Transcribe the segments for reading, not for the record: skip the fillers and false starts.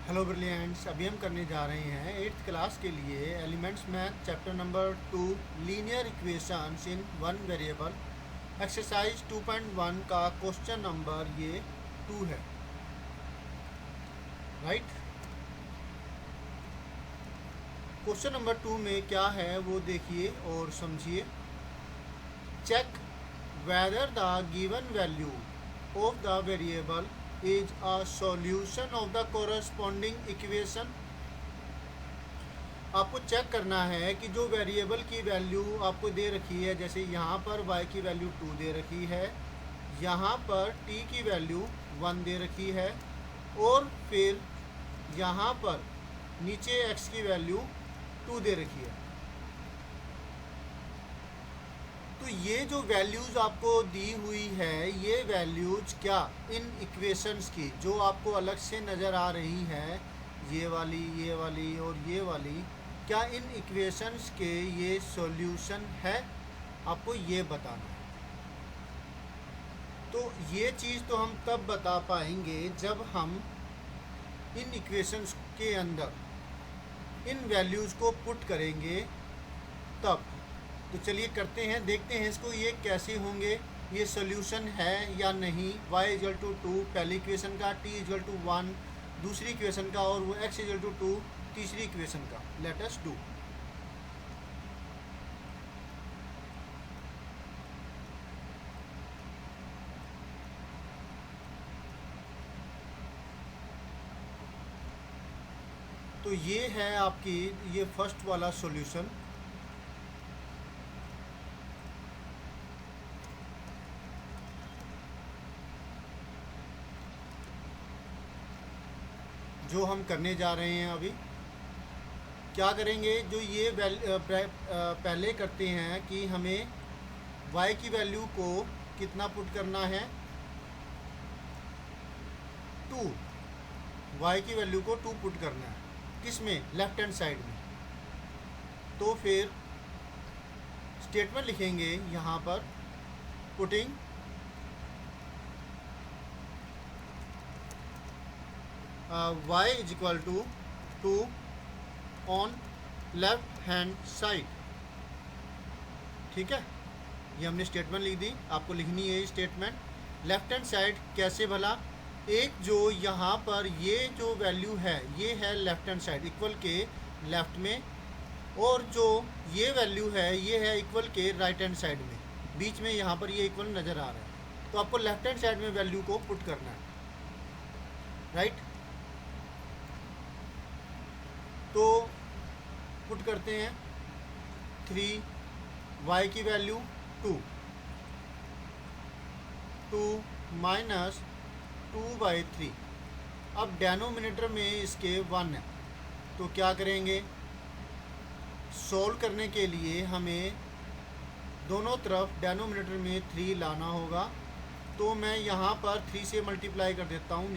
Hello brilliants, अभी हम करने जा रहे हैं 8th क्लास के लिए elements math chapter number 2 linear equations in one variable exercise 2.1 का क्वेश्चन नंबर ये 2 है। राइट। क्वेश्चन नंबर 2 में क्या है वो देखिए और समझिए। Check whether the given value of the variable is a solution of the corresponding equation. आपको चेक करना है कि जो वेरिएबल की वैल्यू आपको दे रखी है, जैसे यहाँ पर y की वैल्यू 2 दे रखी है, यहाँ पर t की वैल्यू 1 दे रखी है और फिर यहाँ पर नीचे x की वैल्यू 2 दे रखी है। तो ये जो वैल्यूज़ आपको दी हुई है, ये वैल्यूज क्या इन इक्वेशंस की जो आपको अलग से नज़र आ रही है, ये वाली और ये वाली, क्या इन इक्वेशंस के ये सॉल्यूशन है, आपको ये बताना है। तो ये चीज़ तो हम तब बता पाएंगे जब हम इन इक्वेशंस के अंदर इन वैल्यूज़ को पुट करेंगे तब। तो चलिए करते हैं, देखते हैं इसको ये कैसे होंगे, ये सॉल्यूशन है या नहीं। y इजल टू 2 पहली इक्वेशन का, t इजल टू 1 दूसरी इक्वेशन का और वो x इजल टू 2 तीसरी इक्वेशन का। Let us do. तो ये है आपकी ये फर्स्ट वाला सॉल्यूशन। जो हम करने जा रहे हैं अभी क्या करेंगे, जो ये पहले करते हैं कि हमें y की वैल्यू को कितना पुट करना है, 2। y की वैल्यू को 2 पुट करना है, किस में, लेफ्ट हैंड साइड में। तो फिर स्टेटमेंट लिखेंगे यहाँ पर, putting y is equal to 2 on left hand side. ठीक है, ये हमने स्टेटमेंट लिख दी, आपको लिखनी है स्टेटमेंट। लेफ्ट हैंड साइड कैसे भला, एक जो यहाँ पर ये जो वैल्यू है ये है लेफ्ट हैंड साइड इक्वल के लेफ्ट में, और जो ये वैल्यू है ये है इक्वल के राइट हैंड साइड में, बीच में यहाँ पर ये इक्वल नज़र आ रहा है। तो आपको लेफ्ट हैंड साइड में वैल्यू को पुट करना है। राइट। तो पुट करते हैं 3 y की वैल्यू 2 माइनस 2/3। अब डेनोमिनेटर में इसके 1 है, तो क्या करेंगे, सोल्व करने के लिए हमें दोनों तरफ डेनोमिनेटर में 3 लाना होगा। तो मैं यहाँ पर 3 से मल्टीप्लाई कर देता हूँ।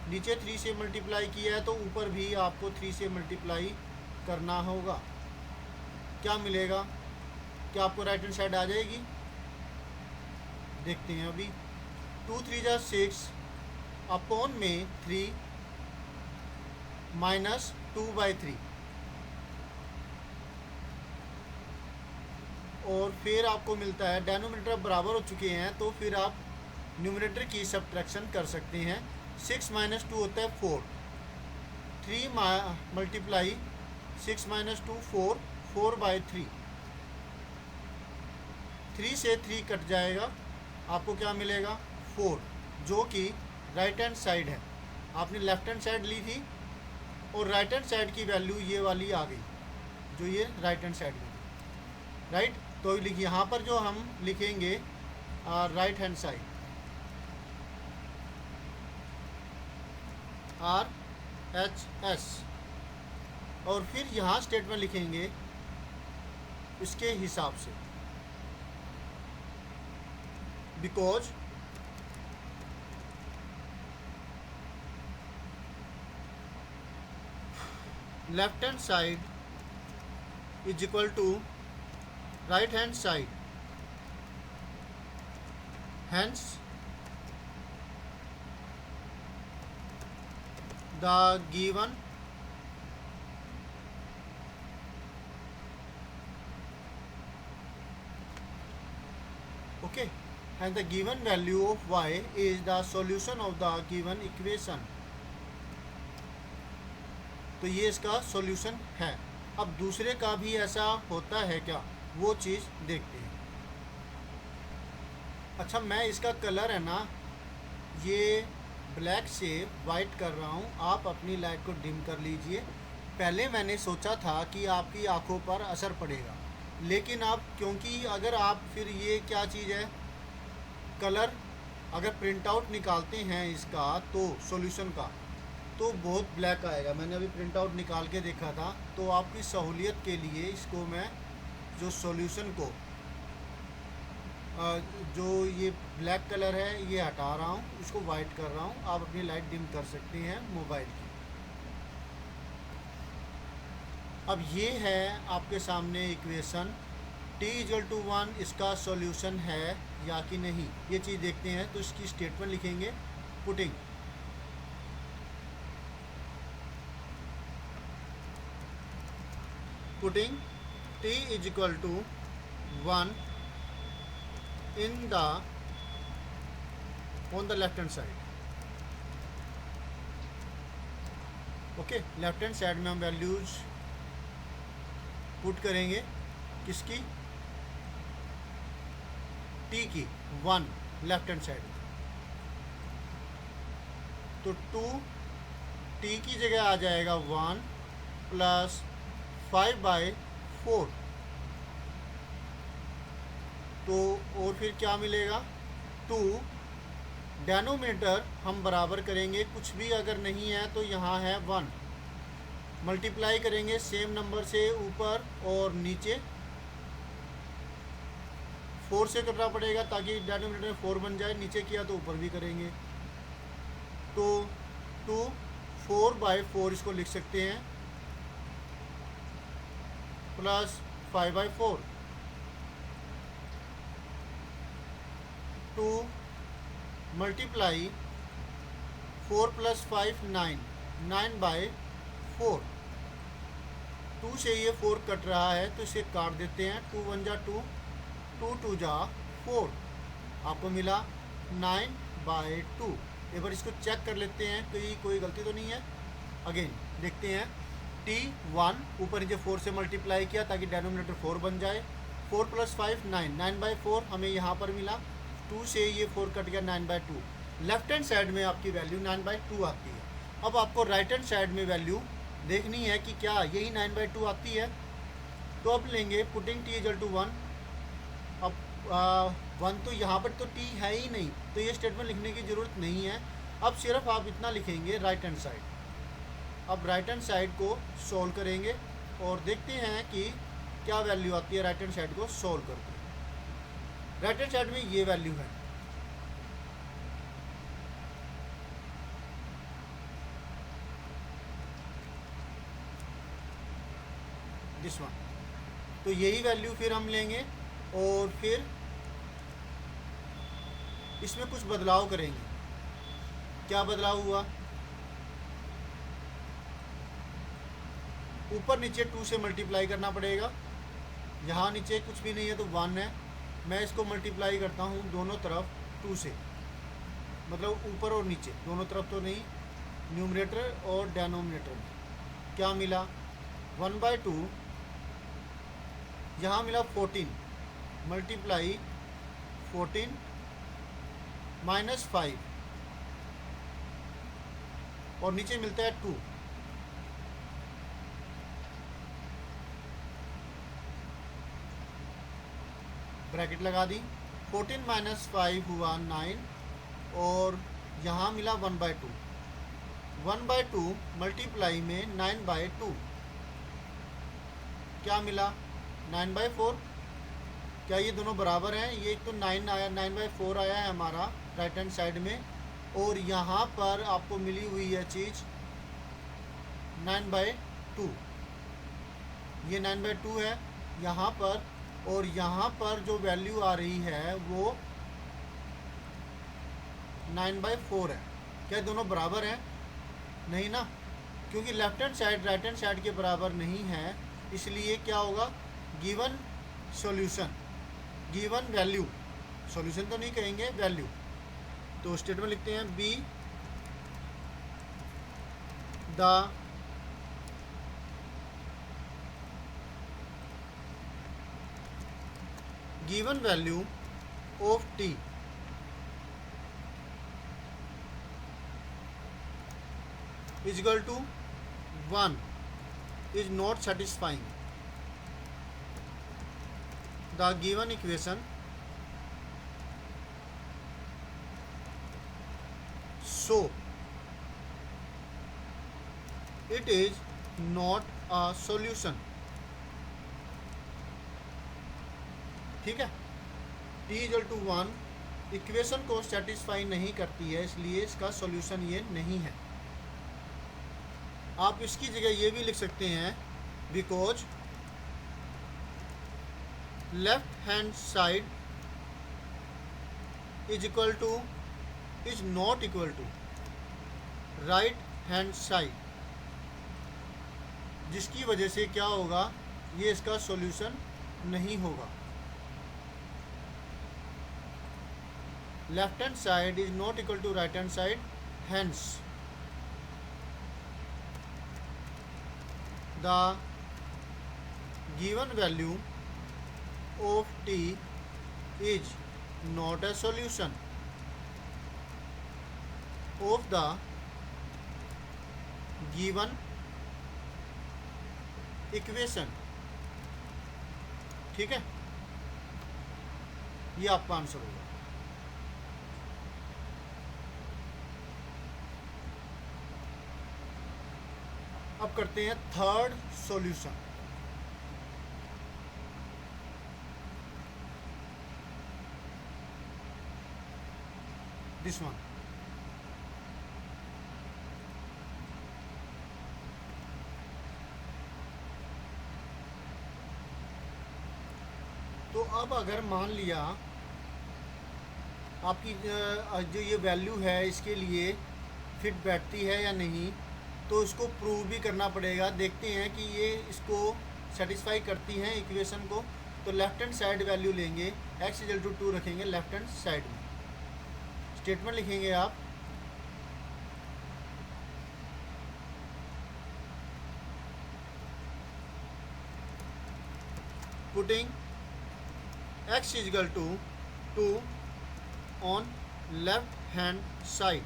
नीचे 3 से मल्टीप्लाई किया है तो ऊपर भी आपको 3 से मल्टीप्लाई करना होगा। क्या मिलेगा, क्या आपको राइट हैंड साइड आ जाएगी, देखते हैं अभी। 2 3 जा 6 अपॉन में 3 माइनस 2/3, और फिर आपको मिलता है, डेनोमिनेटर बराबर हो चुके हैं तो फिर आप न्यूमरेटर की सब्ट्रैक्शन कर सकते हैं। 6 माइनस 2 होता है 4, 3 मल्टीप्लाई 6 माइनस 2 4/3। 3 से 3 कट जाएगा, आपको क्या मिलेगा 4, जो कि राइट हैंड साइड है। आपने लेफ्ट हैंड साइड ली थी और राइट हैंड साइड की वैल्यू ये वाली आ गई, जो ये राइट हैंड साइड में थी। राइट। तो लिखिए यहाँ पर जो हम लिखेंगे राइट हैंड साइड RHS, और फिर यहाँ स्टेटमेंट लिखेंगे इसके हिसाब से, because left hand side is equal to right hand side, hence the given okay and the given value of y is the solution of the given equation. तो ये इसका सॉल्यूशन है. अब दूसरे का भी ऐसा होता है क्या, वो चीज़ देखते हैं. अच्छा, मैं इसका कलर है ना ये ब्लैक से वाइट कर रहा हूँ. आप अपनी लाइट को डिम कर लीजिए. पहले मैंने सोचा था कि आपकी आंखों पर असर पड़ेगा, लेकिन अब क्योंकि अगर आप फिर ये क्या चीज़ है, कलर अगर प्रिंट आउट निकालते हैं इसका तो सॉल्यूशन का, तो बहुत ब्लैक आएगा. मैंने अभी प्रिंट आउट निकाल के देखा था. तो आपकी सहूलियत के लिए इसको मैं जो सॉल्यूशन को जो ये ब्लैक कलर है ये हटा रहा हूँ, इसको वाइट कर रहा हूँ. आप अपनी लाइट डिम कर सकते हैं मोबाइल की. अब ये है आपके सामने इक्वेशन. t=1 इसका सॉल्यूशन है या कि नहीं, ये चीज़ देखते हैं. तो इसकी स्टेटमेंट लिखेंगे. Putting t=1 in the on the left hand side. Okay, left hand side में हम वैल्यूज पुट करेंगे. किसकी? t की 1 लेफ्ट हैंड साइड. तो 2 t की जगह आ जाएगा 1 प्लस 5/4. तो और फिर क्या मिलेगा? 2. डेनोमिनेटर हम बराबर करेंगे, कुछ भी अगर नहीं है तो यहाँ है 1. मल्टीप्लाई करेंगे सेम नंबर से ऊपर और नीचे. 4 से करना पड़ेगा ताकि डेनोमिनेटर में 4 बन जाए. नीचे किया तो ऊपर भी करेंगे. तो 2 4/4 इसको लिख सकते हैं प्लस 5/4. 2 multiply 4 plus 5 9 9/4. 2 से ये 4 कट रहा है तो इसे काट देते हैं. 2 1 जा 2, 2 2 जा 4. आपको मिला 9/2. एक बार इसको चेक कर लेते हैं कि कोई गलती तो नहीं है. अगेन देखते हैं. t1 ऊपर नीचे 4 से मल्टीप्लाई किया ताकि डेनोमिनेटर 4 बन जाए. 4 प्लस 5 9 9/4 हमें यहाँ पर मिला. 2 से ये 4 कट गया 9/2. लेफ्ट हैंड साइड में आपकी वैल्यू 9/2 आती है. अब आपको राइट हैंड साइड में वैल्यू देखनी है कि क्या यही 9/2 आती है. तो अब लेंगे पुटिंग t=1. अब 1 तो यहाँ पर तो t है ही नहीं, तो ये स्टेटमेंट लिखने की ज़रूरत नहीं है. अब सिर्फ आप इतना लिखेंगे राइट हैंड साइड. अब राइट हैंड साइड को सोल्व करेंगे और देखते हैं कि क्या वैल्यू आती है राइट हैंड साइड को सोल्व करके. राइट हैंड साइड में ये वैल्यू है. This one. तो यही वैल्यू फिर हम लेंगे और फिर इसमें कुछ बदलाव करेंगे. क्या बदलाव हुआ? ऊपर नीचे 2 से मल्टीप्लाई करना पड़ेगा. यहाँ नीचे कुछ भी नहीं है तो 1 है. मैं इसको मल्टीप्लाई करता हूँ दोनों तरफ 2 से, मतलब ऊपर और नीचे दोनों तरफ तो नहीं, न्यूमरेटर और डेनोमिनेटर में. क्या मिला? 1/2. यहाँ मिला 14 मल्टीप्लाई 14 -5 और नीचे मिलता है 2. ब्रैकेट लगा दी. 14 - 5 हुआ 9 और यहाँ मिला 1/2. 1/2 मल्टीप्लाई में 9/2 क्या मिला? 9/4. क्या ये दोनों बराबर हैं? ये एक तो 9 आया, 9/4 आया है हमारा राइट हैंड साइड में, और यहाँ पर आपको मिली हुई है चीज़ 9/2. ये 9/2 है यहाँ पर, और यहाँ पर जो वैल्यू आ रही है वो 9/4 है. क्या दोनों बराबर हैं? नहीं ना, क्योंकि left hand side right hand side के बराबर नहीं है, इसलिए क्या होगा, given solution, given value, solution तो नहीं कहेंगे, वैल्यू। तो स्टेटमेंट लिखते हैं be the given value of T is equal to 1 is not satisfying. The given equation so it is not a solution. ठीक है, t इक्वल टू 1 इक्वेशन को satisfy नहीं करती है, इसलिए इसका सॉल्यूशन ये नहीं है। आप इसकी जगह ये भी लिख सकते हैं because left hand side is not equal to right hand side, जिसकी वजह से क्या होगा, ये इसका सॉल्यूशन नहीं होगा। Left hand side is not equal to right hand side, hence the given value of t is not a solution of the given equation। ठीक है, ये आपका आंसर होगा। अब करते हैं थर्ड सॉल्यूशन। दिस वन, तो अब अगर मान लिया आपकी जो ये वैल्यू है इसके लिए फिट बैठती है या नहीं, तो इसको प्रूव भी करना पड़ेगा। देखते हैं कि ये इसको सेटिस्फाई करती हैं इक्वेशन को। तो लेफ्ट हैंड साइड वैल्यू लेंगे, x इक्वल टू 2 रखेंगे लेफ्ट हैंड साइड में। स्टेटमेंट लिखेंगे आप putting x equal to 2 on left hand side,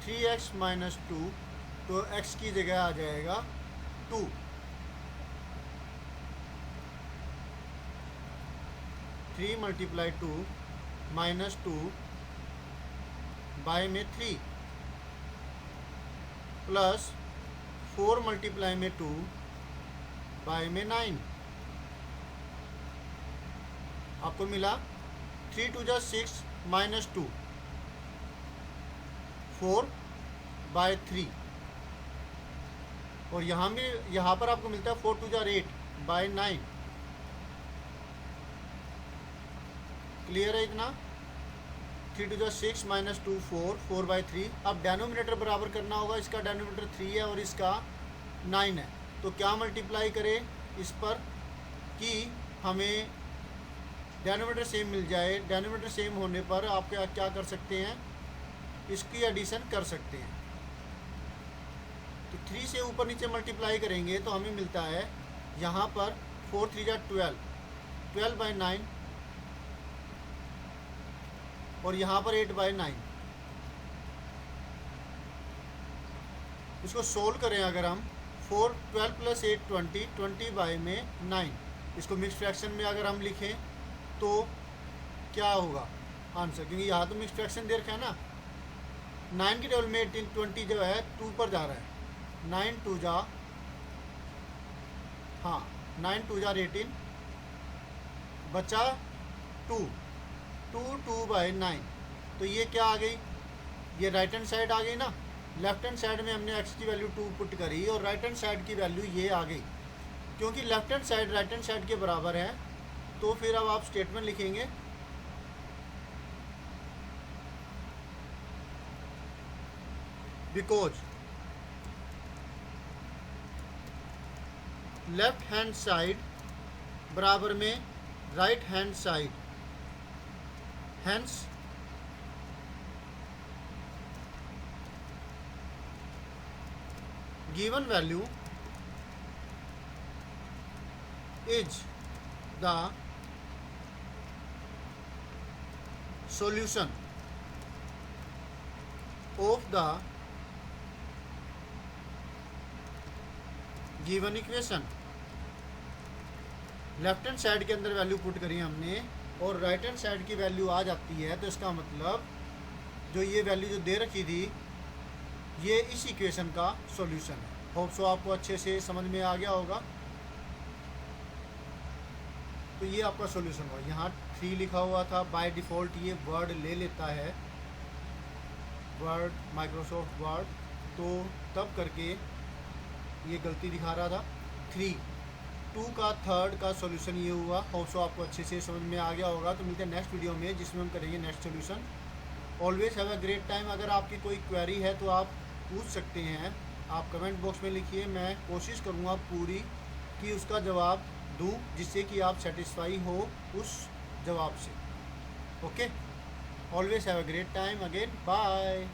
3x minus 2, तो x की जगह आ जाएगा 2, 3 मल्टीप्लाई 2 माइनस 2 बाय में 3 प्लस 4 मल्टीप्लाई में 2 बाय में 9, आपको मिला 3 2 जा 6 माइनस 2 4 बाय 3, और यहाँ पर आपको मिलता है 4 2 जा 8 बाय 9। क्लियर है इतना? 3 2 जा 6 माइनस 2 4 4 बाय 3। अब डेनोमिनेटर बराबर करना होगा, इसका डेनोमिनेटर 3 है और इसका 9 है, तो क्या मल्टीप्लाई करें इस पर कि हमें डेनोमिनेटर सेम मिल जाए। डेनोमिनेटर सेम होने पर आप क्या कर सकते हैं, इसकी एडिशन कर सकते हैं। तो 3 से ऊपर नीचे मल्टीप्लाई करेंगे तो हमें मिलता है यहाँ पर 4 3 जा 12, 12 बाई 9, और यहाँ पर 8 बाई 9। इसको सोल्व करें अगर हम, 4 12 प्लस 8 20, 20 बाई में 9, इसको मिक्स फ्रैक्शन में अगर हम लिखें तो क्या होगा आंसर, क्योंकि यहाँ तो मिक्स फ्रैक्शन दे रखा है ना। 9 की टेबल में 18 20 जो है 2 पर जा रहा है, 9 2 जा 18 बचा 2 बाई 9, तो ये क्या आ गई, ये राइट हैंड साइड आ गई ना। लेफ्ट हैंड साइड में हमने x की वैल्यू 2 पुट करी और राइट हैंड साइड की वैल्यू ये आ गई। क्योंकि left hand side right hand side के बराबर है, तो फिर अब आप स्टेटमेंट लिखेंगे बिकॉज लेफ्ट हैंड साइड बराबर में right hand side, hence given value is the solution of the given equation। Left hand side के अंदर वैल्यू पुट करी हमने और राइट हैंड साइड की वैल्यू आ जाती है, तो इसका मतलब जो ये वैल्यू जो दे रखी थी ये इस इक्वेशन का सॉल्यूशन है। होप सो आपको अच्छे से समझ में आ गया होगा। तो ये आपका सॉल्यूशन हुआ। यहाँ 3 लिखा हुआ था, बाय डिफ़ॉल्ट ये वर्ड ले लेता है, वर्ड माइक्रोसॉफ्ट वर्ड, तो तब करके ये गलती दिखा रहा था। 3 2 का थर्ड का सॉल्यूशन ये हुआ। होप सो आपको अच्छे से समझ में आ गया होगा। तो मिलते हैं नेक्स्ट वीडियो में जिसमें हम करेंगे next solution. Always have a great time. अगर आपकी कोई क्वेरी है तो आप पूछ सकते हैं, आप कमेंट बॉक्स में लिखिए, मैं कोशिश करूँगा पूरी कि उसका जवाब दूँ जिससे कि आप सेटिस्फाई हो उस जवाब से। Okay, always have a great time. Again bye.